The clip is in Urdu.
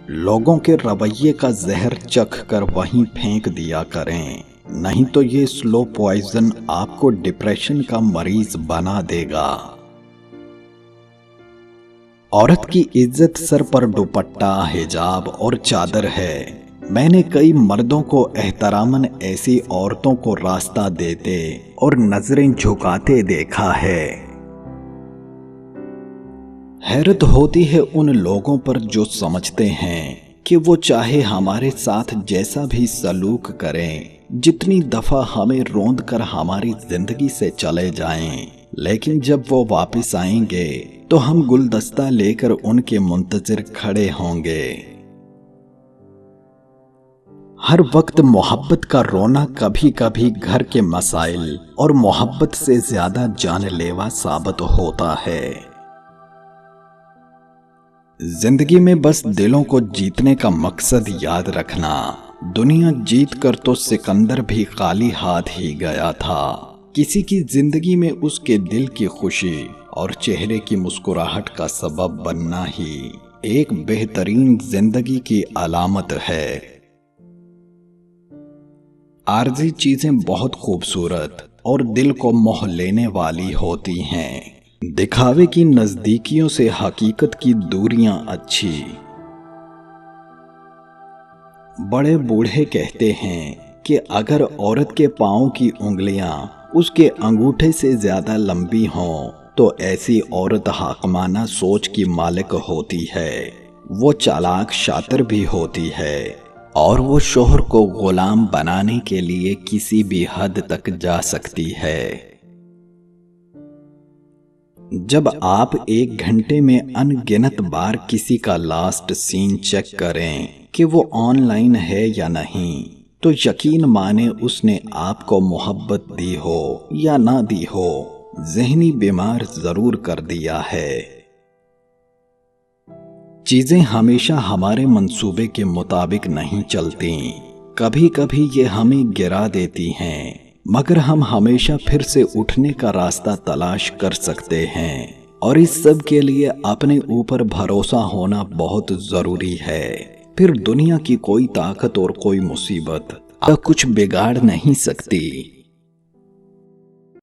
لوگوں کے رویے کا زہر چکھ کر وہیں پھینک دیا کریں، نہیں تو یہ سلو پوائزن آپ کو ڈپریشن کا مریض بنا دے گا۔ عورت کی عزت سر پر دوپٹہ، حجاب اور چادر ہے۔ میں نے کئی مردوں کو احتراماً ایسی عورتوں کو راستہ دیتے اور نظریں جھکاتے دیکھا ہے۔ حیرت ہوتی ہے ان لوگوں پر جو سمجھتے ہیں کہ وہ چاہے ہمارے ساتھ جیسا بھی سلوک کریں، جتنی دفعہ ہمیں روند کر ہماری زندگی سے چلے جائیں، لیکن جب وہ واپس آئیں گے تو ہم گلدستہ لے کر ان کے منتظر کھڑے ہوں گے۔ ہر وقت محبت کا رونا کبھی کبھی گھر کے مسائل اور محبت سے زیادہ جان لیوا ثابت ہوتا ہے۔ زندگی میں بس دلوں کو جیتنے کا مقصد یاد رکھنا۔ دنیا جیت کر تو سکندر بھی خالی ہاتھ ہی گیا تھا۔ کسی کی زندگی میں اس کے دل کی خوشی اور چہرے کی مسکراہٹ کا سبب بننا ہی ایک بہترین زندگی کی علامت ہے۔ عارضی چیزیں بہت خوبصورت اور دل کو موہ لینے والی ہوتی ہیں، دکھاوے کی نزدیکیوں سے حقیقت کی دوریاں اچھی۔ بڑے بوڑھے کہتے ہیں کہ اگر عورت کے پاؤں کی انگلیاں اس کے انگوٹھے سے زیادہ لمبی ہوں تو ایسی عورت حاکمانہ سوچ کی مالک ہوتی ہے، وہ چالاک شاطر بھی ہوتی ہے، اور وہ شوہر کو غلام بنانے کے لیے کسی بھی حد تک جا سکتی ہے۔ جب آپ ایک گھنٹے میں ان گنت بار کسی کا لاسٹ سین چیک کریں کہ وہ آن لائن ہے یا نہیں، تو یقین مانے اس نے آپ کو محبت دی ہو یا نہ دی ہو، ذہنی بیمار ضرور کر دیا ہے۔ چیزیں ہمیشہ ہمارے منصوبے کے مطابق نہیں چلتی، کبھی کبھی یہ ہمیں گرا دیتی ہیں، مگر ہم ہمیشہ پھر سے اٹھنے کا راستہ تلاش کر سکتے ہیں، اور اس سب کے لیے اپنے اوپر بھروسہ ہونا بہت ضروری ہے۔ پھر دنیا کی کوئی طاقت اور کوئی مصیبت آپ کچھ بگاڑ نہیں سکتی۔